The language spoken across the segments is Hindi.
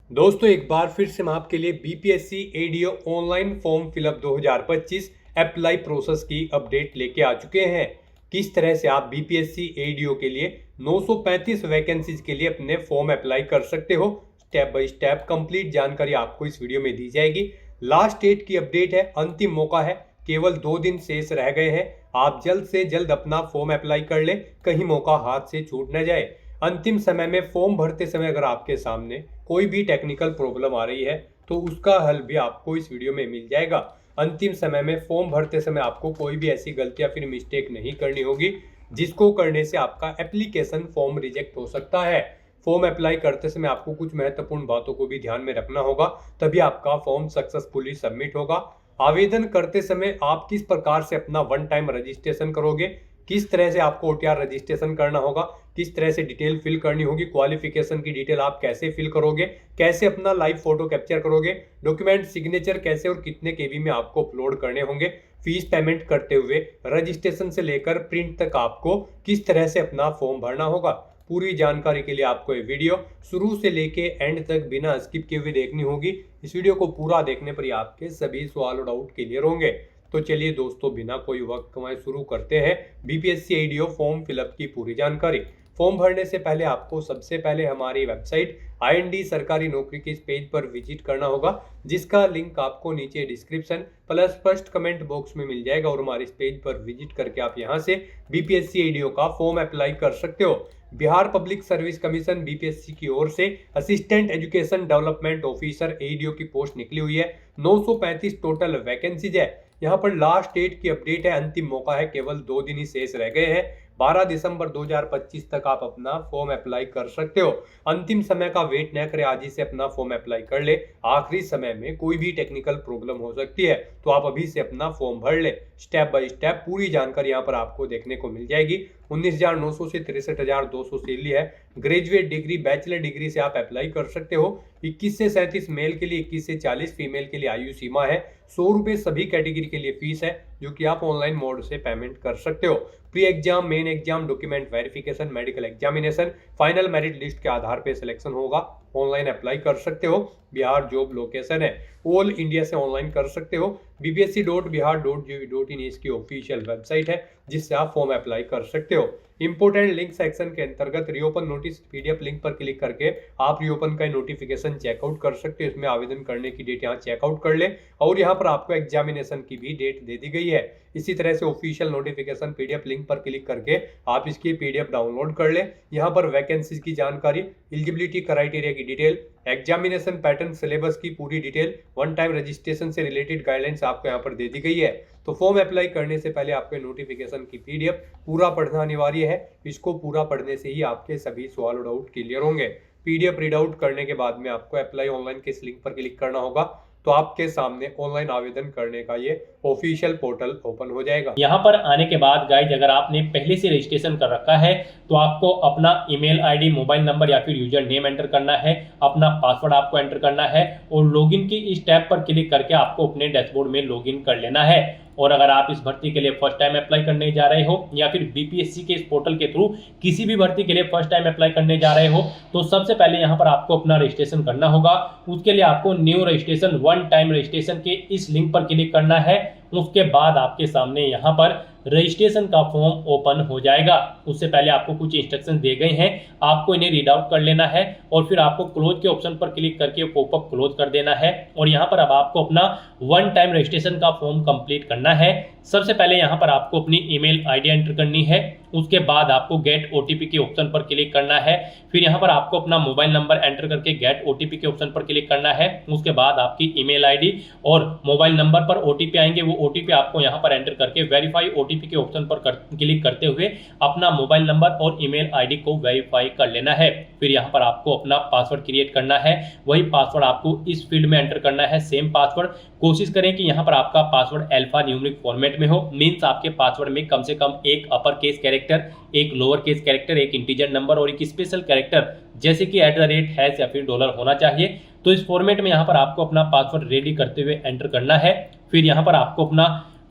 दोस्तों एक बार फिर से मैं आपके लिए BPSC ADO online form fill up 2025 apply process की अपडेट लेके आ चुके हैं। किस तरह से आप बीपीएससी एडीओ के लिए 935 वैकेंसीज के लिए अपने फॉर्म अप्लाई कर सकते हो, स्टेप बाय स्टेप कंप्लीट जानकारी आपको इस वीडियो में दी जाएगी। लास्ट डेट की अपडेट है, अंतिम मौका है, केवल 2 दिन शेष रह गए हैं। आप जल्द से जल्द अपना फॉर्म अप्लाई कर ले, कहीं मौका हाथ से छूट न जाए। अंतिम समय में फॉर्म भरते समय अगर आपके सामने कोई भी टेक्निकल प्रॉब्लम आ रही है तो उसका हल भी आपको इस वीडियो में मिल जाएगा। अंतिम समय में फॉर्म भरते समय आपको कोई भी ऐसी गलती या फिर मिस्टेक नहीं करनी होगी जिसको करने से आपका एप्लीकेशन फॉर्म रिजेक्ट हो सकता है। फॉर्म अप्लाई करते समय आपको कुछ महत्वपूर्ण बातों को भी ध्यान में रखना होगा, तभी आपका फॉर्म सक्सेसफुली सबमिट होगा। आवेदन करते समय आप किस प्रकार से अपना वन टाइम रजिस्ट्रेशन करोगे, किस तरह से आपको ओटीआर रजिस्ट्रेशन करना होगा, किस तरह से डिटेल फिल करनी होगी, क्वालिफिकेशन की डिटेल आप कैसे फिल करोगे, कैसे अपना लाइव फोटो कैप्चर करोगे, डॉक्यूमेंट सिग्नेचर कैसे और कितने केबी में आपको अपलोड करने होंगे, फीस पेमेंट करते हुए रजिस्ट्रेशन से लेकर प्रिंट तक आपको किस तरह से अपना फॉर्म भरना होगा। पूरी जानकारी के लिए आपको ये वीडियो शुरू से लेके एंड तक बिना स्किप किए हुए देखनी होगी। इस वीडियो को पूरा देखने पर ही आपके सभी सवाल और डाउट क्लियर होंगे। तो चलिए दोस्तों, बिना कोई वक्त गंवाए शुरू करते हैं बीपीएससी एडीओ फॉर्म फिलअप की पूरी जानकारी। फॉर्म भरने से पहले आपको सबसे पहले हमारी वेबसाइट आईएनडी सरकारी नौकरी के इस पेज पर विजिट करना होगा, जिसका लिंक आपको नीचे description plus first comment box में मिल जाएगा। और हमारे इस पेज पर विजिट करके आप यहां से बीपीएससी एडीओ का फॉर्म अप्लाई कर सकते हो। Bihar public service commission BPSC की ओर से assistant education development officer ADO की पोस्ट निकली हुई है। 935 टोटल वैकेंसीज है। यहाँ पर लास्ट डेट की अपडेट है, अंतिम मौका है, केवल 2 दिन ही शेष रह गए हैं। 12 दिसंबर 2025 तक आप अपना फॉर्म अप्लाई कर सकते हो। अंतिम समय का वेट न करें, आज ही से अपना फॉर्म अप्लाई कर ले। आखिरी समय में कोई भी टेक्निकल प्रॉब्लम हो सकती है, तो आप अभी से अपना फॉर्म भर ले। स्टेप बाय स्टेप पूरी जानकारी यहाँ पर आपको देखने को मिल जाएगी। 19,900 से 63,200 सैलरी है। ग्रेजुएट डिग्री, बैचलर डिग्री से आप अप्लाई कर सकते हो। 21 से 37 मेल के लिए, 21 से 40 फीमेल के लिए आयु सीमा है। 100 रुपए सभी कैटेगरी के लिए फीस है, जो कि आप ऑनलाइन मोड से पेमेंट कर सकते हो। Pre exam, main exam, document verification, medical examination, final merit list के आधार पर सिलेक्शन होगा। ऑनलाइन अप्लाई कर सकते हो। बिहार जॉब लोकेशन है, ऑल इंडिया से ऑनलाइन कर सकते हो। bpsc.bihar.gov.in इसकी ऑफिशियल वेबसाइट है, जिससे आप फॉर्म अप्लाई कर सकते हो। इंपोर्टेंट लिंक सेक्शन के अंतर्गत रीओपन नोटिस पीडीएफ लिंक पर क्लिक करके आप रीओपन का नोटिफिकेशन चेकआउट कर सकते हो। इसमें आवेदन करने की डेट यहाँ चेकआउट कर ले, और यहाँ पर आपको एग्जामिनेशन की भी डेट दे दी गई है। इसी तरह से ऑफिशियल नोटिफिकेशन पीडीएफ लिंक पर क्लिक करके आप इसकी पीडीएफ डाउनलोड कर ले। यहाँ पर वैकेंसीज की जानकारी, एलिजिबिलिटी क्राइटेरिया की डिटेल, एग्जामिनेशन पैटर्न, सिलेबस की पूरी डिटेल, वन टाइम रजिस्ट्रेशन से रिलेटेड गाइडलाइंस आपको यहाँ पर दे दी गई है। तो फॉर्म अप्लाई करने से पहले आपके नोटिफिकेशन की पीडीएफ पूरा पढ़ना अनिवार्य है। इसको पूरा पढ़ने से ही आपके सभी सवाल और डाउट क्लियर होंगे। पीडीएफ रीड आउट करने के बाद में आपको अप्लाई ऑनलाइन के इस लिंक पर क्लिक करना होगा, तो आपके सामने ऑनलाइन आवेदन करने का ये ऑफिशियल पोर्टल ओपन हो जाएगा। यहाँ पर आने के बाद गाइज, अगर आपने पहले से रजिस्ट्रेशन कर रखा है तो आपको अपना ईमेल आईडी, मोबाइल नंबर या फिर यूजर नेम एंटर करना है, अपना पासवर्ड आपको एंटर करना है, और लॉगिन की इस टैब पर क्लिक करके आपको अपने डैशबोर्ड में लॉगिन कर लेना है। और अगर आप इस भर्ती के लिए फर्स्ट टाइम अप्लाई करने जा रहे हो, या फिर बीपीएससी के इस पोर्टल के थ्रू किसी भी भर्ती के लिए फर्स्ट टाइम अप्लाई करने जा रहे हो, तो सबसे पहले यहाँ पर आपको अपना रजिस्ट्रेशन करना होगा। उसके लिए आपको new registration, one time registration के इस लिंक पर क्लिक करना है। उसके बाद आपके सामने यहाँ पर रजिस्ट्रेशन का फॉर्म ओपन हो जाएगा। उससे पहले आपको कुछ इंस्ट्रक्शन दिए गए हैं, आपको इन्हें रीड आउट कर लेना है, और फिर आपको क्लोज के ऑप्शन पर क्लिक करके पॉपअप क्लोज कर देना है। और यहाँ पर अब आपको अपना वन टाइम रजिस्ट्रेशन का फॉर्म कंप्लीट करना है। सबसे पहले यहाँ पर आपको अपनी ईमेल आईडी एंटर करनी है। उसके बाद आपको गेट ओटीपी के ऑप्शन पर क्लिक करना है। फिर यहाँ पर आपको अपना मोबाइल नंबर एंटर करके गेट ओटीपी के ऑप्शन पर क्लिक करना है। उसके बाद आपकी ईमेल आईडी और मोबाइल नंबर पर ओटीपी आएंगे, वो ओटीपी आपको यहाँ पर एंटर करके वेरीफाई ओटीपी के ऑप्शन पर क्लिक करते हुए अपना मोबाइल नंबर और ईमेल आईडी को वेरीफाई कर लेना है। फिर यहाँ पर आपको अपना पासवर्ड क्रिएट करना है। वही पासवर्ड आपको इस फील्ड में एंटर करना है, सेम पासवर्ड। कोशिश करें कि यहाँ पर आपका पासवर्ड अल्फा न्यूमेरिक फॉर्मेट में हो, मीन्स आपके पासवर्ड में कम से कम एक अपर केस कैरेक्टर, एक लोअर केस कैरेक्टर, एक इंटीजर नंबर और एक स्पेशल कैरेक्टर जैसे कि @ या फिर डॉलर होना चाहिए। तो इस फॉर्मेट में यहाँ पर आपको अपना पासवर्ड रेडी करते हुए एंटर करना है। फिर यहाँ पर आपको अपना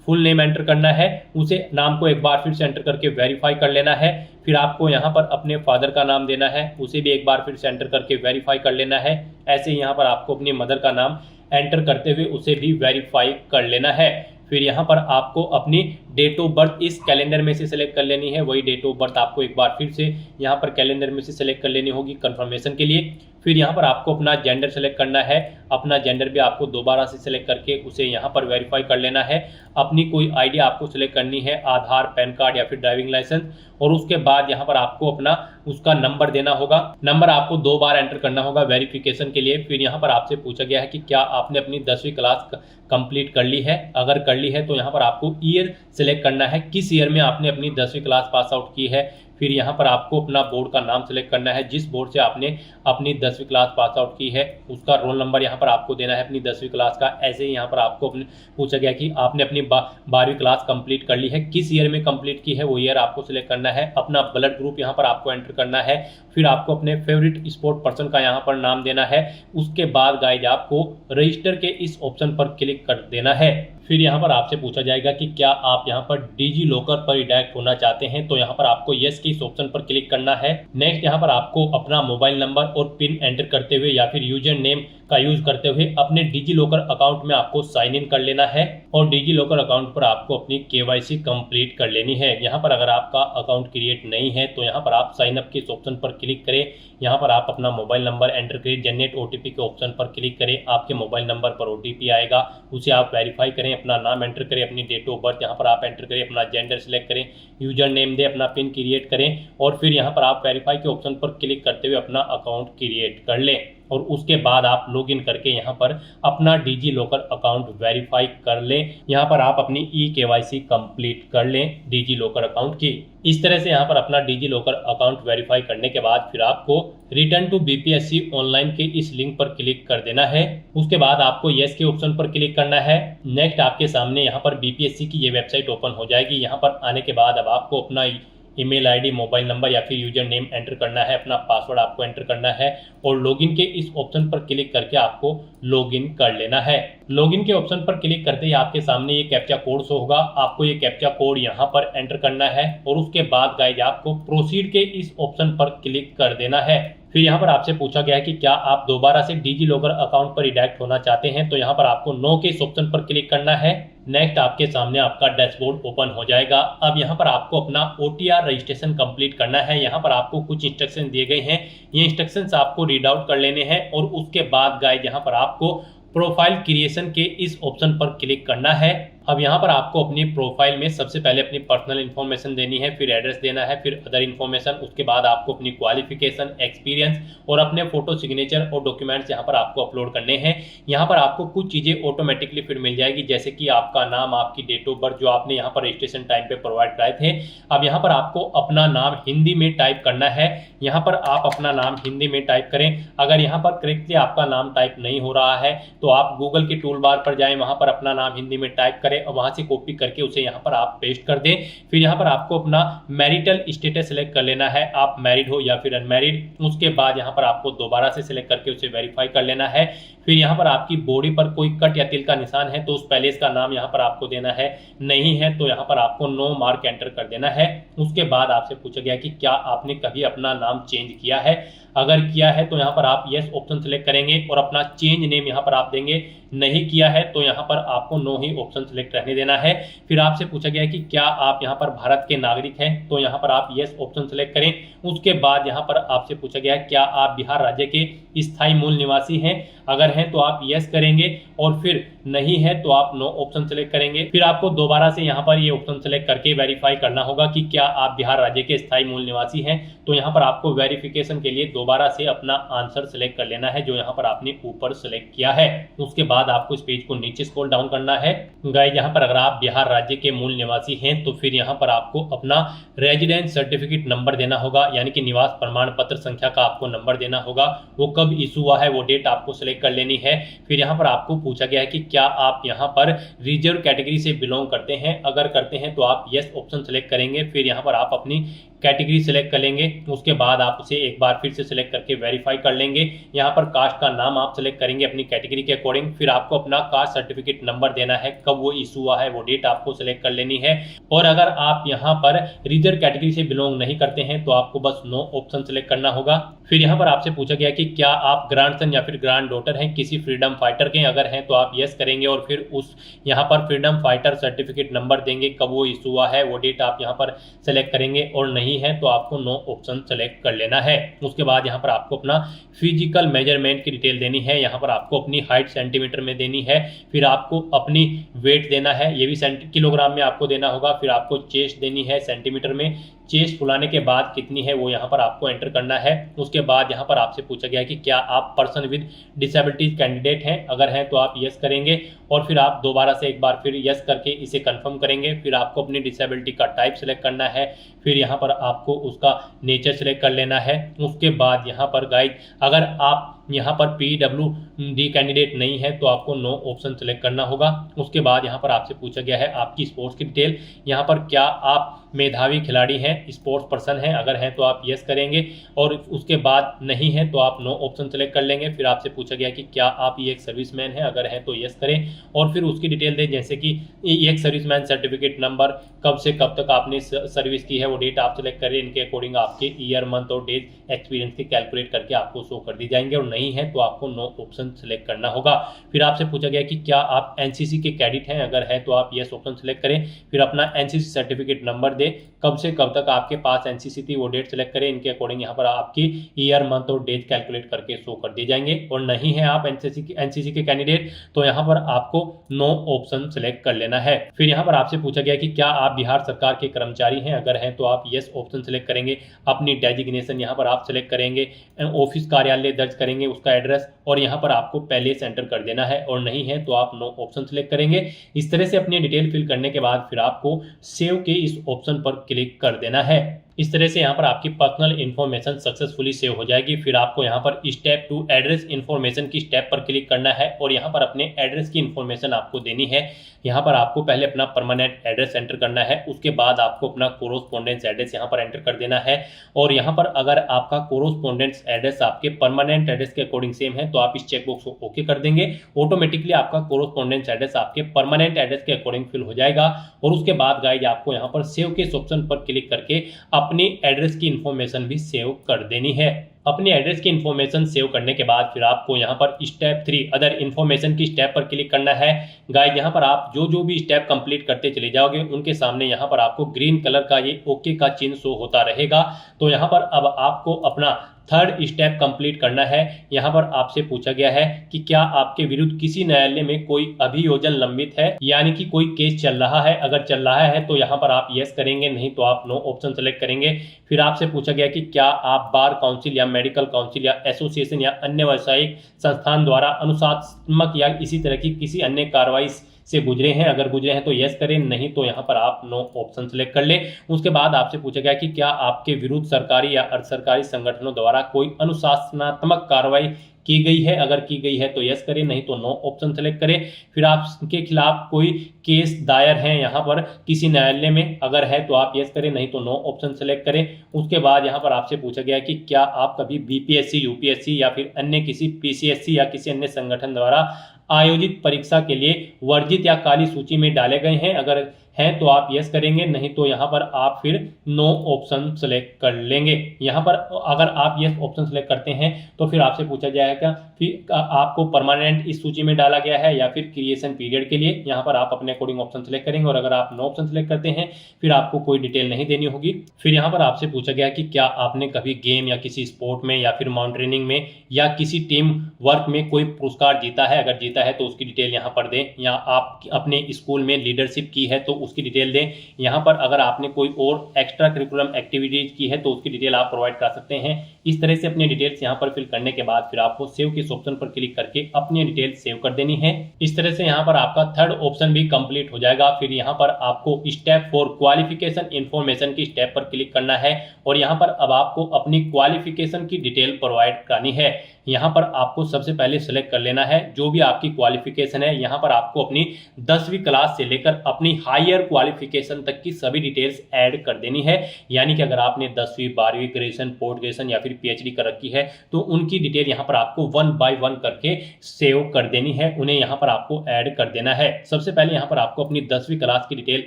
फुल नेम एंटर करना है, उसे नाम को एक बार फिर से एंटर करके वेरीफाई कर लेना है। फिर आपको यहाँ पर अपने फादर का नाम देना है, उसे भी एक बार फिर से एंटर करके वेरीफाई कर लेना है। ऐसे ही यहाँ पर आपको अपनी मदर का नाम एंटर करते हुए उसे भी वेरीफाई कर लेना है। फिर यहाँ पर आपको अपनी डेट ऑफ बर्थ इस कैलेंडर में से सिलेक्ट कर लेनी है। वही डेट ऑफ बर्थ आपको एक बार फिर से यहाँ पर कैलेंडर में से सिलेक्ट कर लेनी होगी कंफर्मेशन के लिए। फिर यहाँ पर आपको अपना जेंडर सेलेक्ट करना है, अपना जेंडर भी आपको दोबारा से सिलेक्ट करके उसे यहाँ पर वेरीफाई कर लेना है। अपनी कोई आईडी आपको सिलेक्ट करनी है, आधार, पैन कार्ड या फिर ड्राइविंग लाइसेंस, और उसके बाद यहाँ पर आपको अपना उसका नंबर देना होगा। नंबर आपको 2 बार एंटर करना होगा वेरिफिकेशन के लिए। फिर यहाँ पर आपसे पूछा गया है कि क्या आपने अपनी 10वीं क्लास कंप्लीट कर ली है। अगर कर ली है तो यहाँ पर आपको ईयर सेलेक्ट करना है, किस ईयर में आपने अपनी 10वीं क्लास पास आउट की है। फिर यहाँ पर आपको अपना बोर्ड का नाम सेलेक्ट करना है, जिस बोर्ड से आपने अपनी 10वीं क्लास पास आउट की है उसका रोल नंबर यहाँ पर आपको देना है अपनी 10वीं क्लास का। ऐसे ही यहाँ पर आपको पूछा गया कि आपने अपनी 12वीं क्लास कंप्लीट कर ली है, किस ईयर में कंप्लीट की है वो ईयर आपको सिलेक्ट करना है। अपना ब्लड ग्रुप यहाँ पर आपको एंटर करना है। फिर आपको अपने फेवरेट स्पोर्ट पर्सन का यहाँ पर नाम देना है। उसके बाद गाइज आपको रजिस्टर के इस ऑप्शन पर क्लिक कर देना है। फिर यहाँ पर आपसे पूछा जाएगा कि क्या आप यहाँ पर डिजी लॉकर पर रिडायरेक्ट होना चाहते हैं, तो यहाँ पर आपको यस के इस ऑप्शन पर क्लिक करना है। नेक्स्ट यहाँ पर आपको अपना मोबाइल नंबर और पिन एंटर करते हुए या फिर यूजर नेम का यूज करते हुए अपने डिजी लॉकर अकाउंट में आपको साइन इन कर लेना है और डिजी लॉकर अकाउंट पर आपको अपनी केवाईसी कंप्लीट कर लेनी है। यहाँ पर अगर आपका अकाउंट क्रिएट नहीं है तो यहाँ पर आप साइन अप के इस ऑप्शन पर क्लिक करें। यहाँ पर आप अपना मोबाइल नंबर एंटर करें, जनरेट ओटीपी के ऑप्शन पर क्लिक करें। आपके मोबाइल नंबर पर ओटीपी आएगा, उसे आप वेरीफाई करें, अपना नाम एंटर करें, अपनी डेट ऑफ बर्थ यहाँ पर आप एंटर करें, अपना जेंडर सेलेक्ट करें, यूजर नेम दे, अपना पिन क्रिएट करें और फिर यहाँ पर आप वेरीफाई के ऑप्शन पर क्लिक करते हुए अपना अकाउंट क्रिएट कर लें। और उसके बाद आप लॉगिन करके यहाँ पर अपना डिजी लॉकर अकाउंट वेरीफाई कर लें। यहाँ पर आप अपनी केवाईसी कंप्लीट कर लें डिजी लॉकर अकाउंट की। इस तरह से यहाँ पर अपना डिजी लॉकर अकाउंट वेरीफाई करने के बाद फिर आपको रिटर्न टू बीपीएससी ऑनलाइन के इस लिंक पर क्लिक कर देना है। उसके बाद आपको यस के ऑप्शन पर क्लिक करना है। नेक्स्ट आपके सामने यहाँ पर बीपीएससी की ये वेबसाइट ओपन हो जाएगी। यहाँ पर आने के बाद अब आपको अपना ईमेल आईडी, मोबाइल नंबर या फिर यूजर नेम एंटर करना है, अपना पासवर्ड आपको एंटर करना है और लॉगिन के इस ऑप्शन पर क्लिक करके आपको लॉगिन कर लेना है। लॉगिन के ऑप्शन पर क्लिक करते ही आपके सामने ये कैप्चा कोड शो होगा। आपको ये कैप्चा कोड यहाँ पर एंटर करना है और उसके बाद गाइज आपको प्रोसीड के इस ऑप्शन पर क्लिक कर देना है। फिर यहाँ पर आपसे पूछा गया है कि क्या आप दोबारा से डिजी लॉकर अकाउंट पर रिडायरेक्ट होना चाहते हैं, तो यहाँ पर आपको नो के इस ऑप्शन पर क्लिक करना है। नेक्स्ट आपके सामने आपका डैशबोर्ड ओपन हो जाएगा। अब यहाँ पर आपको अपना OTR रजिस्ट्रेशन कंप्लीट करना है। यहाँ पर आपको कुछ इंस्ट्रक्शन दिए गए हैं, ये इंस्ट्रक्शंस आपको रीड आउट कर लेने हैं और उसके बाद गाइज यहाँ पर आपको प्रोफाइल क्रिएशन के इस ऑप्शन पर क्लिक करना है। अब यहाँ पर आपको अपनी प्रोफाइल में सबसे पहले अपनी पर्सनल इन्फॉर्मेशन देनी है, फिर एड्रेस देना है, फिर अदर इन्फॉर्मेशन, उसके बाद आपको अपनी क्वालिफिकेशन, एक्सपीरियंस और अपने फोटो, सिग्नेचर और डॉक्यूमेंट्स यहाँ पर आपको अपलोड करने हैं। यहाँ पर आपको कुछ चीज़ें ऑटोमेटिकली फिर मिल जाएगी, जैसे कि आपका नाम, आपकी डेट ऑफ बर्थ जो आपने यहाँ पर रजिस्ट्रेशन टाइम पे प्रोवाइड कराए थे। अब यहाँ पर आपको अपना नाम हिंदी में टाइप करना है। यहाँ पर आप अपना नाम हिंदी में टाइप करें। अगर यहाँ पर करेक्टली आपका नाम टाइप नहीं हो रहा है तो आप गूगल के टूल बार पर जाएं, वहाँ पर अपना नाम हिंदी में टाइप करें और वहां से कॉपी करके उसे यहाँ पर आप पेस्ट कर दें। फिर यहाँ पर आपको अपना मैरिटल स्टेटस सेलेक्ट कर लेना है, आप मैरिड हो या फिर अनमैरिड। उसके बाद यहाँ पर आपको दोबारा से सिलेक्ट करके उसे वेरीफाई कर लेना है। फिर यहाँ पर आपकी बॉडी पर कोई कट या तिल का निशान है तो उस पैलेस का नाम यहाँ पर आपको देना है, नहीं है तो यहाँ पर आपको नो मार्क एंटर कर देना है। उसके बाद आपसे पूछा गया कि क्या आपने कभी अपना नाम चेंज किया है। अगर किया है तो यहाँ पर आप यस ऑप्शन सेलेक्ट करेंगे और अपना चेंज नेम यहाँ पर आप देंगे। नहीं किया है तो यहाँ पर आपको नो ही ऑप्शन सेलेक्ट रहने देना है। फिर आपसे पूछा गया है कि क्या आप यहाँ पर भारत के नागरिक हैं, तो यहाँ पर आप यस ऑप्शन सेलेक्ट करें। उसके बाद यहाँ पर आपसे पूछा गया है क्या आप बिहार राज्य के स्थायी मूल निवासी हैं। अगर हैं तो आप यस करेंगे और फिर नहीं है तो आप नो ऑप्शन सेलेक्ट करेंगे। फिर आपको दोबारा से यहाँ पर ये ऑप्शन सेलेक्ट करके वेरीफाई करना होगा कि क्या आप बिहार राज्य के स्थायी मूल निवासी हैं। तो यहाँ पर आपको वेरिफिकेशन के लिए दोबारा से अपना आंसर सेलेक्ट कर लेना है जो यहाँ पर आपने ऊपर सेलेक्ट किया है। उसके बाद आपको इस पेज को नीचे स्क्रॉल डाउन करना है। गाइस यहाँ पर अगर आप बिहार राज्य के मूल निवासी हैं तो फिर यहाँ पर आपको अपना रेजिडेंस सर्टिफिकेट नंबर देना होगा, यानी कि निवास प्रमाण पत्र संख्या का आपको नंबर देना होगा। वो कब इशू हुआ है वो डेट आपको सेलेक्ट सेलेक्ट कर लेनी है। फिर यहाँ पर आपको पूछा गया है कि क्या आप यहाँ पर रिजर्व कैटेगरी से बिलोंग करते हैं, अगर करते हैं तो आप यस ऑप्शन सेलेक्ट करेंगे। फिर यहाँ पर आप अपनी कैटेगरी सिलेक्ट कर लेंगे, उसके बाद आप उसे एक बार फिर से सिलेक्ट करके वेरीफाई कर लेंगे। यहाँ पर कास्ट का नाम आप सिलेक्ट करेंगे अपनी कैटेगरी के अकॉर्डिंग। फिर आपको अपना कास्ट सर्टिफिकेट नंबर देना है, कब वो इशू हुआ है वो डेट आपको सिलेक्ट कर लेनी है। और अगर आप यहाँ पर रिजर्व कैटेगरी से बिलोंग नहीं करते हैं तो आपको बस नो ऑप्शन सिलेक्ट करना होगा। फिर यहाँ पर आपसे पूछा गया कि क्या आप ग्रैंडसन या फिर ग्रैंड डॉटर हैं किसी फ्रीडम फाइटर के, अगर हैं तो आप यस करेंगे और फिर उस यहाँ पर फ्रीडम फाइटर सर्टिफिकेट नंबर देंगे, कब वो इशू हुआ है वो डेट आप यहाँ पर सेलेक्ट करेंगे। और नहीं है तो आपको नो ऑप्शन सेलेक्ट कर लेना है। उसके बाद यहाँ पर आपको अपना फिजिकल मेजरमेंट की डिटेल देनी है। यहाँ पर आपको अपनी हाइट सेंटीमीटर में देनी है। फिर आपको अपनी वेट देना है, ये भी किलोग्राम में आपको देना होगा। फिर आपको चेस्ट देनी है सेंटीमीटर में, चेस्ट फुलाने के बाद कितनी है वो यहाँ पर आपको एंटर करना है। उसके बाद यहाँ पर आपसे पूछा गया है कि क्या आप पर्सन विद डिसेबिलिटीज कैंडिडेट हैं, अगर हैं तो आप यस करेंगे और फिर आप दोबारा से एक बार फिर यस करके इसे कंफर्म करेंगे। फिर आपको अपनी डिसेबिलिटी का टाइप सेलेक्ट करना है। फिर यहाँ पर आपको उसका नेचर सेलेक्ट कर लेना है। उसके बाद यहाँ पर गाइड अगर आप यहाँ पर PWD कैंडिडेट नहीं है तो आपको नो ऑप्शन सेलेक्ट करना होगा। उसके बाद यहाँ पर आपसे पूछा गया है आपकी स्पोर्ट्स की डिटेल, यहाँ पर क्या आप मेधावी खिलाड़ी हैं, स्पोर्ट्स पर्सन हैं, अगर हैं तो आप यस करेंगे और उसके बाद नहीं है तो आप नो ऑप्शन सेलेक्ट कर लेंगे। फिर आपसे पूछा गया कि क्या आप एक सर्विसमैन हैं, अगर हैं तो यस करें और फिर उसकी डिटेल दें, जैसे कि एक सर्विसमैन सर्टिफिकेट नंबर, कब से कब तक आपने सर्विस की है वो डेट आप सेलेक्ट करें। इनके अकॉर्डिंग आपके ईयर, मंथ और डेज एक्सपीरियंस के कैलकुलेट करके आपको शो कर दी जाएंगे। और नहीं है तो आपको नो ऑप्शन सेलेक्ट करना होगा। फिर आपसे पूछा गया कि क्या आप एनसीसी के कैडेट हैं, अगर है तो आप यस ऑप्शन सेलेक्ट करें। फिर अपना एनसीसी सर्टिफिकेट नंबर दे, कब से कब तक आपके पास एनसीसी थी वो डेट सेलेक्ट करें। इनके अकॉर्डिंग यहाँ पर आपकी ईयर, मंथ और डेट कैलकुलेट करके शो कर दिए जाएंगे। और नहीं है आप एनसीसी के कैंडिडेट तो यहाँ पर आपको नो ऑप्शन सेलेक्ट कर लेना है। फिर यहाँ पर आपसे पूछा गया कि क्या आप बिहार सरकार के कर्मचारी हैं, अगर हैं तो आप यस ऑप्शन सेलेक्ट करेंगे। अपनी डेजिग्नेशन यहाँ पर आप सेलेक्ट करेंगे, ऑफिस कार्यालय दर्ज करेंगे, उसका एड्रेस और यहाँ पर आपको पहले से एंटर कर देना है। और नहीं है तो आप नो ऑप्शन सेलेक्ट करेंगे। इस तरह से अपनी डिटेल फिल करने के बाद फिर आपको सेव के इस ऑप्शन पर क्लिक कर देना है। इस तरह से यहाँ पर आपकी पर्सनल इन्फॉर्मेशन सक्सेसफुली सेव हो जाएगी। फिर आपको यहाँ पर स्टेप 2 एड्रेस इन्फॉर्मेशन की स्टेप पर क्लिक करना है और यहाँ पर अपने एड्रेस की इन्फॉर्मेशन आपको देनी है। यहाँ पर आपको पहले अपना परमानेंट एड्रेस एंटर करना है, उसके बाद आपको अपना कोरोस्पोंडेंस एड्रेस यहाँ पर एंटर कर देना है। और यहाँ पर अगर आपका कोरोस्पोंडेंस एड्रेस आपके परमानेंट एड्रेस के अकॉर्डिंग सेम है तो आप इस चेकबॉक्स को ओके कर देंगे। ऑटोमेटिकली आपका कोरोस्पोंडेंस एड्रेस आपके परमानेंट एड्रेस के अकॉर्डिंग फिल हो जाएगा। और उसके बाद गाइज आपको यहाँ पर सेव के इस ऑप्शन पर क्लिक करके अपनी एड्रेस की इंफॉर्मेशन भी सेव कर देनी है। अपनी एड्रेस की इंफॉर्मेशन सेव करने के बाद फिर आपको यहाँ पर स्टेप 3 अदर इंफॉर्मेशन की स्टेप पर क्लिक करना है। गाइस यहाँ पर आप जो भी स्टेप कंप्लीट करते चले जाओगे उनके सामने यहाँ पर आपको ग्रीन कलर का ये ओके का चिन्ह शो होता रहेगा। तो यहाँ पर अब आपको अपना थर्ड स्टेप कंप्लीट करना है। यहाँ पर आपसे पूछा गया है कि क्या आपके विरुद्ध किसी न्यायालय में कोई अभियोजन लंबित है, यानी कि कोई केस चल रहा है। अगर चल रहा है तो यहाँ पर आप यस करेंगे, नहीं तो आप नो ऑप्शन सेलेक्ट करेंगे। फिर आपसे पूछा गया कि क्या आप बार काउंसिल या मेडिकल काउंसिल या एसोसिएशन या अन्य व्यावसायिक संस्थान द्वारा अनुशासनात्मक या इसी तरह की किसी अन्य कार्रवाई से गुजरे हैं, अगर गुजरे हैं तो यस करें, नहीं तो यहाँ पर आप नो ऑप्शन सेलेक्ट कर लें। उसके बाद आपसे पूछा गया कि क्या आपके विरुद्ध सरकारी या अर्ध सरकारी संगठनों द्वारा कोई अनुशासनात्मक कार्रवाई की गई है, अगर की गई है तो यस करें, नहीं तो नो ऑप्शन सेलेक्ट करें। फिर आपके खिलाफ कोई केस दायर है यहाँ पर किसी न्यायालय में, अगर है तो आप यस करें, नहीं तो नो ऑप्शन सेलेक्ट करें। उसके बाद यहाँ पर आपसे पूछा गया कि क्या आप कभी बीपीएससी, यूपीएससी या फिर अन्य किसी पीसीएससी या किसी अन्य संगठन द्वारा आयोजित परीक्षा के लिए वर्जित या काली सूची में डाले गए हैं, अगर हैं तो आप यस करेंगे, नहीं तो यहाँ पर आप फिर नो ऑप्शन सेलेक्ट कर लेंगे। यहाँ पर अगर आप यस ऑप्शन सेलेक्ट करते हैं तो फिर आपसे पूछा जाएगा फिर आपको परमानेंट इस सूची में डाला गया है या फिर क्रिएशन पीरियड के लिए, यहाँ पर आप अपने अकॉर्डिंग ऑप्शन सेलेक्ट करेंगे। और अगर आप नो ऑप्शन सेलेक्ट करते हैं फिर आपको कोई डिटेल नहीं देनी होगी। फिर यहाँ पर आपसे पूछा गया कि क्या आपने कभी गेम या किसी स्पोर्ट में या फिर माउंटेनिंग में या किसी टीम वर्क में कोई पुरस्कार जीता है, अगर जीता है तो उसकी डिटेल यहाँ पर दें। या आप अपने स्कूल में लीडरशिप की है तो उसकी डिटेल दें। यहाँ पर अगर आपने कोई और एक्स्ट्रा करिकुलम एक्टिविटीज की है तो उसकी डिटेल आप प्रोवाइड कर सकते हैं। इस तरह से अपनी डिटेल्स यहाँ पर फिल करने के बाद फिर आपको सेव के ऑप्शन पर क्लिक करके अपनी डिटेल सेव कर देनी है। इस तरह से यहाँ पर आपका थर्ड ऑप्शन भी कंप्लीट हो जाएगा। फिर यहाँ पर आपको स्टेप 4 क्वालिफिकेशन इंफॉर्मेशन की स्टेप पर क्लिक करना है और यहाँ पर अब आपको अपनी क्वालिफिकेशन की डिटेल प्रोवाइड करनी है। यहाँ पर आपको सबसे पहले सेलेक्ट कर लेना है जो भी आपकी क्वालिफिकेशन है। यहाँ पर आपको अपनी 10वीं क्लास से लेकर अपनी हायर क्वालिफिकेशन तक की सभी डिटेल्स ऐड कर देनी है। यानी कि अगर आपने 10वीं 12वीं ग्रेजुएशन पोस्ट ग्रेजुएशन या फिर PhD कर रखी है तो उनकी डिटेल यहाँ पर आपको 1 बाय 1 करके सेव कर देनी है, उन्हें यहाँ पर आपको ऐड कर देना है। सबसे पहले यहाँ पर आपको अपनी 10वीं क्लास की डिटेल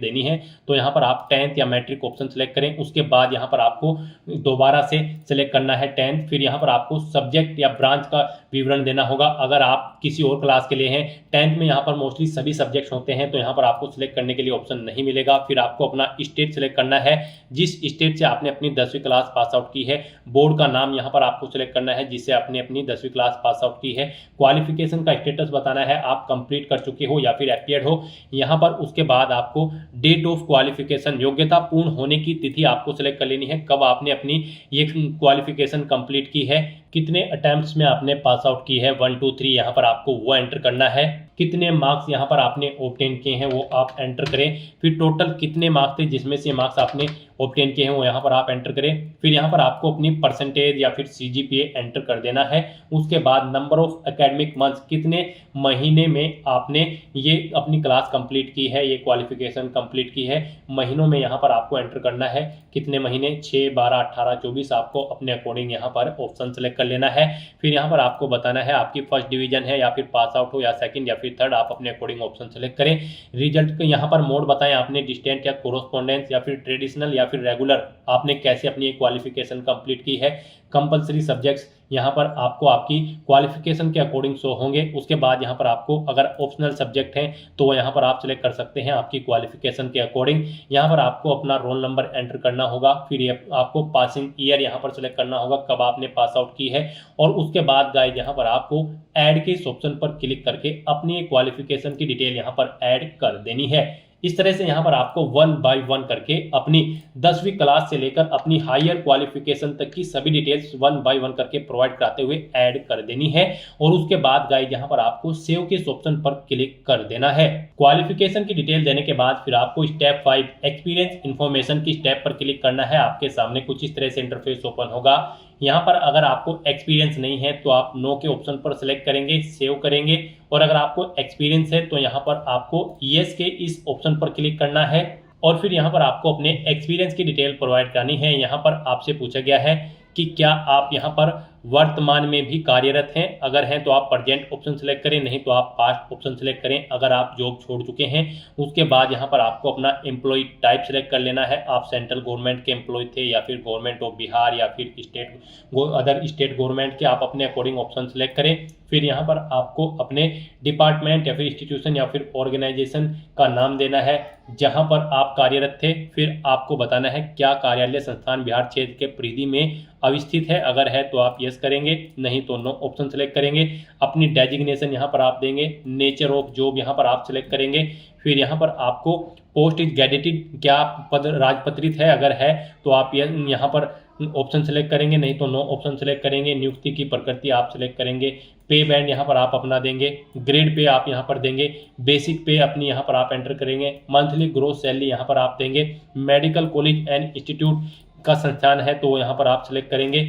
देनी है, तो यहाँ पर आप 10th या मैट्रिक ऑप्शन सेलेक्ट करें। उसके बाद यहाँ पर आपको दोबारा से सेलेक्ट करना है 10th। फिर यहाँ पर आपको सब्जेक्ट या ब्रांच का विवरण देना होगा। अगर आप किसी और क्लास के लिए हैं, 10th में यहाँ पर मोस्टली सभी सब्जेक्ट्स होते हैं, तो यहाँ पर आपको सिलेक्ट करने के लिए ऑप्शन नहीं मिलेगा। फिर आपको अपना स्टेट सेलेक्ट करना है, जिस स्टेट से आपने अपनी 10वीं क्लास पास आउट की है। बोर्ड का नाम यहाँ पर आपको सिलेक्ट करना है जिससे आपने अपनी 10वीं क्लास पास आउट की है। क्वालिफिकेशन का स्टेटस बताना है, आप कंप्लीट कर चुके हो या फिर अपीयर्ड हो यहाँ पर। उसके बाद आपको डेट ऑफ क्वालिफिकेशन, योग्यता पूर्ण होने की तिथि आपको सिलेक्ट कर लेनी है, कब आपने अपनी ये क्वालिफिकेशन कंप्लीट की है, कितने अटेम्प्ट्स में आपने पास आउट की है, 1 2 3 यहाँ पर आपको वो एंटर करना है। कितने मार्क्स यहाँ पर आपने ऑब्टेन किए हैं वो आप एंटर करें। फिर टोटल कितने मार्क्स थे जिसमें से मार्क्स आपने ऑब्टेन किए हैं वो यहाँ पर आप एंटर करें। फिर यहाँ पर आपको अपनी परसेंटेज या फिर CGPA एंटर कर देना है। उसके बाद नंबर ऑफ एकेडमिक मंथ्स, कितने महीने में आपने ये अपनी क्लास कंप्लीट की है, ये क्वालिफिकेशन कंप्लीट की है, महीनों में यहाँ पर आपको एंटर करना है। कितने महीने, 6 12 18 24 आपको अपने अकॉर्डिंग यहाँ पर ऑप्शन सेलेक्ट कर लेना है। फिर यहाँ पर आपको बताना है आपकी फर्स्ट डिवीजन है या फिर पास आउट हो या सेकंड या फिर थर्ड, आप अपने अकॉर्डिंग ऑप्शन सेलेक्ट करें। रिजल्ट के यहाँ पर मोड बताएं, आपने डिस्टेंट या कोरोस्पोंडेंस या फिर ट्रेडिशनल या फिर रेगुलर, आपने कैसे अपनी क्वालिफिकेशन कंप्लीट की है। कंपलसरी सब्जेक्ट्स यहाँ पर आपको आपकी क्वालिफिकेशन के अकॉर्डिंग शो होंगे। उसके बाद यहाँ पर आपको अगर ऑप्शनल सब्जेक्ट हैं तो यहाँ पर आप सिलेक्ट कर सकते हैं आपकी क्वालिफिकेशन के अकॉर्डिंग। यहाँ पर आपको अपना रोल नंबर एंटर करना होगा। फिर ये आपको पासिंग ईयर यहाँ पर सिलेक्ट करना होगा, कब आपने पास आउट की है। और उसके बाद गाइस यहाँ पर आपको ऐड के इस ऑप्शन पर क्लिक करके अपनी क्वालिफिकेशन की डिटेल यहाँ पर ऐड कर देनी है। इस तरह से यहाँ पर आपको 1 बाय 1 करके अपनी 10वीं क्लास से लेकर अपनी हायर क्वालिफिकेशन तक की सभी डिटेल्स 1 बाय 1 करके प्रोवाइड कराते हुए ऐड कर देनी है। और उसके बाद गाइस यहाँ पर आपको सेव के इस ऑप्शन पर क्लिक कर देना है। क्वालिफिकेशन की डिटेल देने के बाद फिर आपको स्टेप 5 एक्सपीरियंस इन्फॉर्मेशन की स्टेप पर क्लिक करना है। आपके सामने कुछ इस तरह से इंटरफेस ओपन होगा। यहाँ पर अगर आपको एक्सपीरियंस नहीं है तो आप नो के ऑप्शन पर सिलेक्ट करेंगे, सेव करेंगे। और अगर आपको एक्सपीरियंस है तो यहाँ पर आपको यस के इस ऑप्शन पर क्लिक करना है। और फिर यहाँ पर आपको अपने एक्सपीरियंस की डिटेल प्रोवाइड करनी है। यहाँ पर आपसे पूछा गया है कि क्या आप यहाँ पर वर्तमान में भी कार्यरत हैं, अगर हैं तो आप प्रेजेंट ऑप्शन सेलेक्ट करें, नहीं तो आप पास्ट ऑप्शन सेलेक्ट करें अगर आप जॉब छोड़ चुके हैं। उसके बाद यहाँ पर आपको अपना एम्प्लॉय टाइप सेलेक्ट कर लेना है, आप सेंट्रल गवर्नमेंट के एम्प्लॉय थे या फिर गवर्नमेंट ऑफ बिहार या फिर अदर स्टेट गवर्नमेंट के, आप अपने अकॉर्डिंग ऑप्शन सेलेक्ट करें। फिर यहाँ पर आपको अपने डिपार्टमेंट या फिर इंस्टीट्यूशन या फिर ऑर्गेनाइजेशन का नाम देना है जहाँ पर आप कार्यरत थे। फिर आपको बताना है क्या कार्यालय संस्थान बिहार क्षेत्र के परिधि में अवस्थित है, अगर है तो आप यस करेंगे, नहीं तो नो ऑप्शन सेलेक्ट करेंगे। अपनी डेजिग्नेशन यहाँ पर आप देंगे, नेचर ऑफ जॉब यहाँ पर आप सेलेक्ट करेंगे। फिर यहाँ पर आपको पोस्ट इज गैजेटेड, क्या पद राजपत्रित है, अगर है तो आप यहाँ पर ऑप्शन सेलेक्ट करेंगे, नहीं तो नो ऑप्शन सेलेक्ट करेंगे। नियुक्ति की प्रकृति आप सेलेक्ट करेंगे। पे बैंड यहाँ पर आप अपना देंगे, ग्रेड पे आप यहाँ पर देंगे, बेसिक पे अपनी यहाँ पर आप एंटर करेंगे, मंथली ग्रोस सैलरी यहाँ पर आप देंगे। मेडिकल कॉलेज एंड इंस्टीट्यूट का संस्थान है तो यहाँ पर आप सेलेक्ट करेंगे।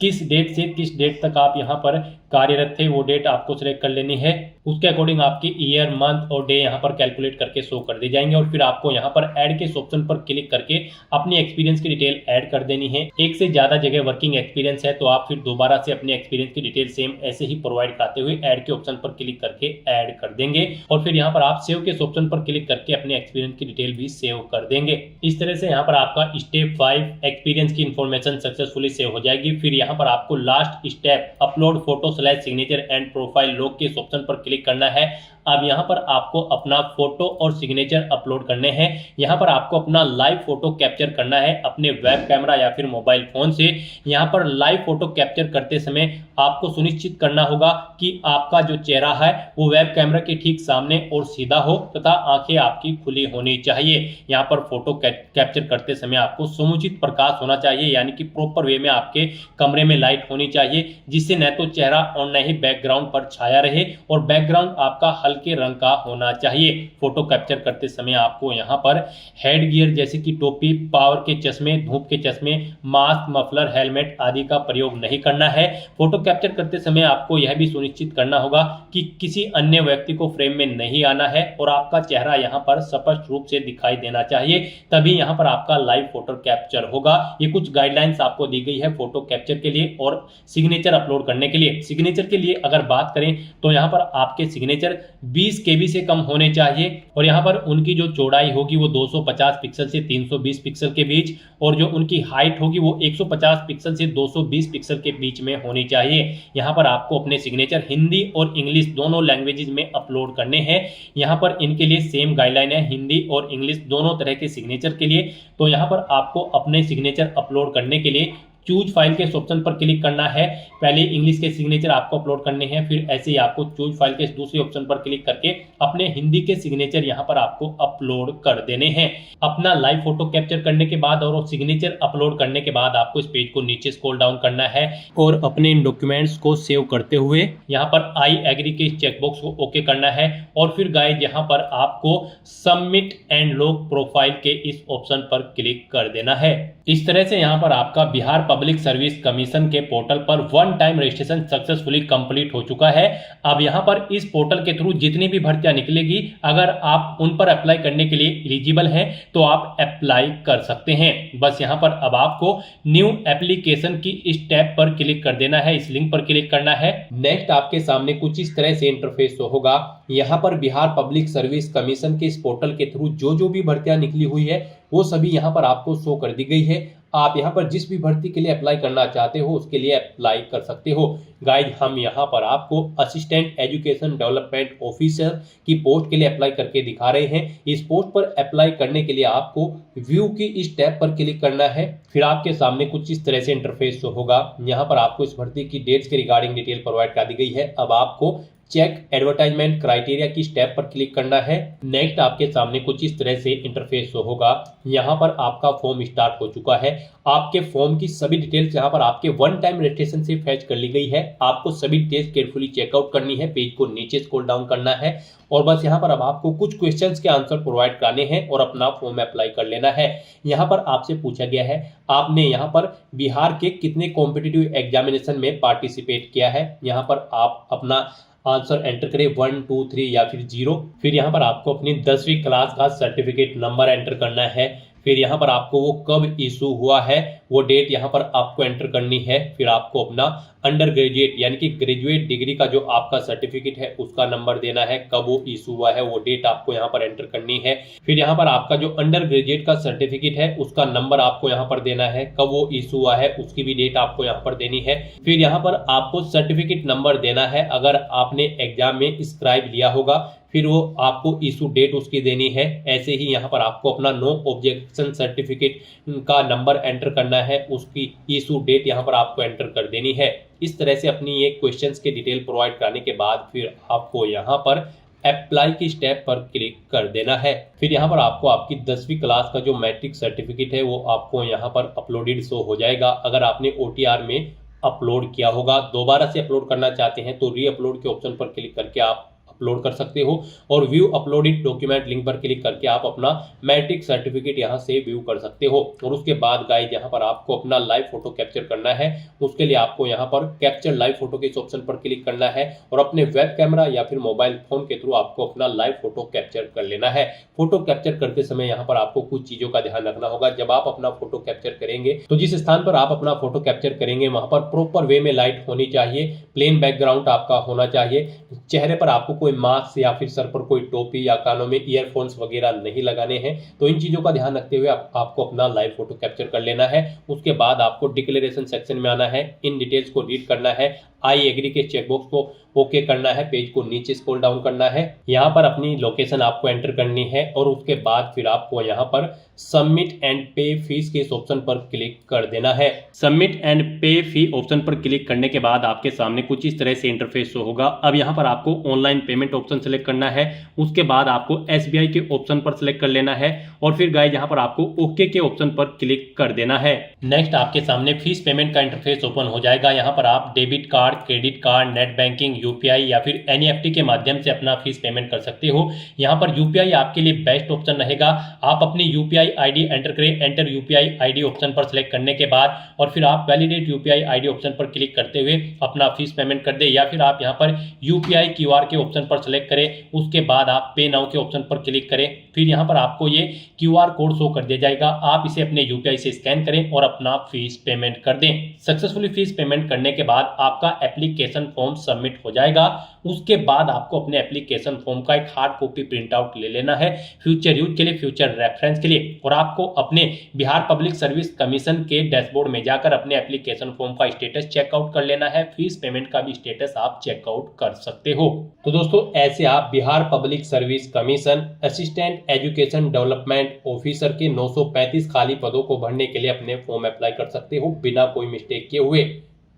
किस डेट से किस डेट तक आप यहाँ पर कार्यरत थे वो डेट आपको सिलेक्ट कर लेनी है। उसके अकॉर्डिंग आपकी ईयर मंथ और डे यहाँ पर कैलकुलेट करके शो कर दी जाएंगे। और फिर आपको यहाँ पर ऐड के इस ऑप्शन पर क्लिक करके अपनी एक्सपीरियंस की डिटेल ऐड कर देनी है। एक से ज़्यादा जगह वर्किंग एक्सपीरियंस है तो आप फिर दोबारा से अपने एक्सपीरियंस की डिटेल सेम ऐसे ही प्रोवाइड कराते हुए ऐड के ऑप्शन पर क्लिक करके ऐड कर देंगे। और फिर यहाँ पर आप सेव के इस ऑप्शन पर क्लिक करके अपने एक्सपीरियंस की डिटेल भी सेव कर देंगे। इस तरह से यहाँ पर आपका स्टेप 5 एक्सपीरियंस की इन्फॉर्मेशन सक्सेसफुली सेव हो जाएगी। फिर यहाँ पर आपको last step upload photo / signature and profile log के इस ऑप्शन पर क्लिक करना है। अब यहाँ पर आपको अपना फोटो और सिग्नेचर अपलोड करने हैं। यहाँ पर आपको अपना लाइव फोटो कैप्चर करना है अपने वेब कैमरा या फिर मोबाइल फोन से। यहाँ पर लाइव फोटो कैप्चर करते समय आपको सुनिश्चित करना होगा कि आपका जो चेहरा है वो वेब कैमरा के ठीक सामने और सीधा हो तथा आंखें आपकी खुली होनी चाहिए। यहाँ पर फोटो कैप्चर करते समय आपको समुचित प्रकाश होना चाहिए, यानी कि प्रॉपर वे में आपके कमरे में लाइट होनी चाहिए, जिससे न तो चेहरा और न ही बैकग्राउंड पर छाया रहे, और बैकग्राउंड आपका हल्के रंग का होना चाहिए। फोटो कैप्चर करते समय आपको यहाँ पर हेड गियर जैसे कि टोपी, पावर के चश्मे, धूप के चश्मे, मास्क, मफलर, हेलमेट आदि का प्रयोग नहीं करना है। फोटो कैप्चर करते समय आपको यह भी सुनिश्चित करना होगा कि किसी अन्य व्यक्ति को फ्रेम में नहीं आना है और आपका चेहरा यहाँ पर स्पष्ट रूप से दिखाई देना चाहिए, तभी यहाँ पर आपका लाइव फोटो कैप्चर होगा। ये कुछ गाइडलाइंस आपको दी गई है फोटो कैप्चर के लिए और सिग्नेचर अपलोड करने के लिए। सिग्नेचर के लिए अगर बात करें तो यहाँ पर आपके सिग्नेचर 20 KB से कम होने चाहिए, और यहाँ पर उनकी जो चौड़ाई होगी वो 250 पिक्सल से 320 पिक्सल के बीच, और जो उनकी हाइट होगी वो 150 पिक्सल से 220 पिक्सल के बीच में होनी चाहिए। यहाँ पर आपको अपने सिग्नेचर हिंदी और इंग्लिश दोनों लैंग्वेजेस में अपलोड करने हैं। यहाँ पर इनके लिए सेम गाइडलाइन है, हिंदी और इंग्लिश दोनों तरह के सिग्नेचर के लिए। तो यहाँ पर आपको अपने सिग्नेचर अपलोड करने के लिए चूज फाइल के ऑप्शन पर क्लिक करना है। पहले इंग्लिश के सिग्नेचर आपको अपलोड करने हैं, फिर ऐसे ही आपको चूज फाइल के दूसरे ऑप्शन पर क्लिक करके अपने हिंदी के सिग्नेचर यहां पर आपको अपलोड कर देने हैं। अपना लाइव फोटो कैप्चर करने के बाद और सिग्नेचर अपलोड करने के बाद आपको इस पेज को नीचे स्क्रॉल डाउन करना है और अपने इन डॉक्यूमेंट्स को सेव करते हुए यहाँ पर आई एग्री के चेकबॉक्स को ओके करना है, और फिर गाइस यहाँ पर आपको सबमिट एंड लॉग प्रोफाइल के इस ऑप्शन पर क्लिक कर देना है। इस तरह से यहाँ पर आपका बिहार पब्लिक सर्विस कमीशन के पोर्टल पर one time registration successfully complete हो चुका है। अब यहाँ पर इस पोर्टल के थ्रू जितनी भी भर्तियां निकलेगी, अगर आप उन पर अप्लाई करने के लिए एलिजिबल हैं तो आप अप्लाई कर सकते हैं। बस यहाँ पर अब आपको न्यू एप्लीकेशन की इस टैब पर क्लिक कर देना है, इस लिंक पर क्लिक करना है। नेक्स्ट आपके सामने कुछ इस तरह से इंटरफेस होगा। यहाँ पर बिहार पब्लिक सर्विस कमीशन के इस पोर्टल के थ्रू जो भी भर्तियां निकली हुई है वो सभी यहाँ पर आपको शो कर दी गई है। आप यहाँ पर जिस भी भर्ती के लिए अप्लाई करना चाहते हो उसके लिए अप्लाई कर सकते हो। गाइज हम यहाँ पर आपको असिस्टेंट एजुकेशन डेवलपमेंट ऑफिसर की पोस्ट के लिए अप्लाई करके दिखा रहे हैं। इस पोस्ट पर अप्लाई करने के लिए आपको व्यू की इस टैब पर क्लिक करना है। फिर आपके सामने कुछ इस तरह से इंटरफेस होगा। यहाँ पर आपको इस भर्ती की डेट्स के रिगार्डिंग डिटेल प्रोवाइड कर दी गई है। अब आपको चेक एडवर्टाइजमेंट क्राइटेरिया की स्टेप पर क्लिक करना है। नेक्स्ट आपके सामने कुछ इस तरह से इंटरफेस होगा। यहाँ पर आपका फॉर्म स्टार्ट हो चुका है। आपके फॉर्म की सभी डिटेल्स यहाँ पर आपके वन टाइम रजिस्ट्रेशन से फैच कर ली गई है। आपको सभी डिटेल्स केयरफुली चेकआउट करनी है, पेज को नीचे स्क्रॉल डाउन करना है और बस यहाँ पर अब आपको कुछ क्वेश्चंस के आंसर प्रोवाइड कराने हैं और अपना फॉर्म अप्लाई कर लेना है। यहाँ पर आपसे पूछा गया है आपने यहाँ पर बिहार के कितने कॉम्पिटिटिव एग्जामिनेशन में पार्टिसिपेट किया है। यहाँ पर आप अपना आंसर एंटर करें 1, 2, 3 या फिर 0। फिर यहाँ पर आपको अपनी 10वीं क्लास का सर्टिफिकेट नंबर एंटर करना है। फिर यहाँ पर आपको वो कब इशू हुआ है वो डेट यहाँ पर आपको एंटर करनी है। फिर आपको अपना अंडर ग्रेजुएट यानी कि ग्रेजुएट डिग्री का जो आपका सर्टिफिकेट है उसका नंबर देना है, कब वो इशू हुआ है वो डेट आपको यहाँ पर एंटर करनी है। फिर यहाँ पर आपका जो अंडर ग्रेजुएट का सर्टिफिकेट है उसका नंबर आपको यहाँ पर देना है, कब वो इशू हुआ है उसकी भी डेट आपको यहाँ पर देनी है। फिर यहाँ पर आपको सर्टिफिकेट नंबर देना है अगर आपने एग्जाम में स्क्राइब लिया होगा, फिर वो आपको इशू डेट उसकी देनी है। ऐसे ही यहाँ पर आपको अपना नो ऑब्जेक्शन सर्टिफिकेट का नंबर एंटर करना है, उसकी इशू डेट यहाँ पर आपको एंटर कर देनी है। इस तरह से अपनी ये क्वेश्चंस के डिटेल प्रोवाइड कराने के बाद फिर आपको यहाँ पर अप्लाई की स्टेप पर क्लिक कर देना है। फिर यहाँ पर आपको आपकी 10वीं क्लास का जो मैट्रिक सर्टिफिकेट है वो आपको यहाँ पर अपलोडेड शो हो जाएगा। अगर आपने OTR में अपलोड किया होगा, दोबारा से अपलोड करना चाहते हैं तो री अपलोड के ऑप्शन पर क्लिक करके आप अपलोड कर सकते हो और व्यू अपलोडेड डॉक्यूमेंट लिंक पर क्लिक करके आप अपना मैट्रिक सर्टिफिकेट यहां से व्यू कर सकते हो। और उसके बाद गाइस यहां पर आपको अपना लाइव फोटो कैप्चर करना है। उसके लिए आपको यहां पर कैप्चर लाइव फोटो के इस ऑप्शन पर क्लिक करना है और अपने वेब कैमरा या फिर मोबाइल फोन के थ्रू आपको अपना लाइव फोटो कैप्चर कर लेना है। फोटो कैप्चर करते समय यहाँ पर आपको कुछ चीजों का ध्यान रखना होगा। जब आप अपना फोटो कैप्चर करेंगे तो जिस स्थान पर आप अपना फोटो कैप्चर करेंगे वहां पर प्रॉपर वे में लाइट होनी चाहिए, प्लेन बैकग्राउंड आपका होना चाहिए, चेहरे पर आपको कोई मास्क या फिर सर पर कोई टोपी या कानों में ईयरफोन्स वगैरह नहीं लगाने हैं। तो इन चीजों का ध्यान रखते हुए आपको अपना लाइव फोटो कैप्चर कर लेना है। उसके बाद आपको डिक्लेरेशन सेक्शन में आना है, इन डिटेल्स को रीड करना है, आई एग्री के चेकबॉक्स को ओके करना है, पेज को नीचे स्क्रॉल डाउन करना है, यहाँ पर अपनी लोकेशन आपको एंटर करनी है और उसके बाद फिर आपको यहाँ पर सबमिट एंड पे फीस के इस ऑप्शन पर क्लिक कर देना है। सबमिट एंड पे फी ऑप्शन पर क्लिक करने के बाद आपके सामने कुछ इस तरह से इंटरफेस होगा। अब यहाँ पर आपको ऑनलाइन पेमेंट ऑप्शन सेलेक्ट करना है, उसके बाद आपको SBI के ऑप्शन पर सेलेक्ट कर लेना है और फिर गाइस यहाँ पर आपको ओके के ऑप्शन पर क्लिक कर देना है। नेक्स्ट आपके सामने फीस पेमेंट का इंटरफेस ओपन हो जाएगा। यहाँ पर आप debit card, card, credit card, net banking, UPI या फिर एनईएफटी के माध्यम से अपना फीस पेमेंट कर सकते हो। यहाँ पर यूपीआई आपके लिए बेस्ट ऑप्शन रहेगा। आप अपनी यूपीआई आईडी एंटर करें, एंटर यूपीआई आईडी ऑप्शन पर सेलेक्ट करने के बाद और फिर आप वैलिडेट यूपीआई आईडी ऑप्शन पर क्लिक करते हुए अपना फीस पेमेंट कर दे, या फिर आप यहाँ पर यूपीआई क्यूआर के ऑप्शन पर सेलेक्ट करें, उसके बाद आप पे नाउ के ऑप्शन पर क्लिक करें, फिर यहाँ पर आपको ये क्यूआर कोड शो कर दिया जाएगा। आप इसे अपने यूपीआई से स्कैन करें और अपना फीस पेमेंट कर दें। सक्सेसफुली फीस पेमेंट करने के बाद आपका एप्लीकेशन फॉर्म सबमिट हो जाएगा। उसके बाद आपको अपने एप्लीकेशन फॉर्म का एक हार्ड कॉपी प्रिंट आउट ले लेना है फ्यूचर यूज के लिए, फ्यूचर रेफरेंस के लिए, और आपको अपने बिहार पब्लिक सर्विस कमीशन के डैशबोर्ड में जाकर अपने एप्लीकेशन फॉर्म का स्टेटस चेकआउट कर लेना है। फीस पेमेंट का भी स्टेटस आप चेकआउट कर सकते हो। तो दोस्तों, ऐसे आप Bihar public service commission assistant education development officer के 935 खाली पदों को भरने के लिए अपने फॉर्म अप्लाई कर सकते हो बिना कोई मिस्टेक किए हुए।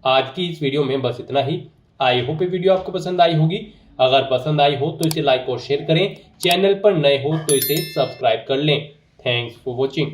आज की इस वीडियो में बस इतना ही। आई होप ये वीडियो आपको पसंद आई होगी। अगर पसंद आई हो तो इसे लाइक और शेयर करें। चैनल पर नए हो तो इसे सब्सक्राइब कर लें। Thanks for watching.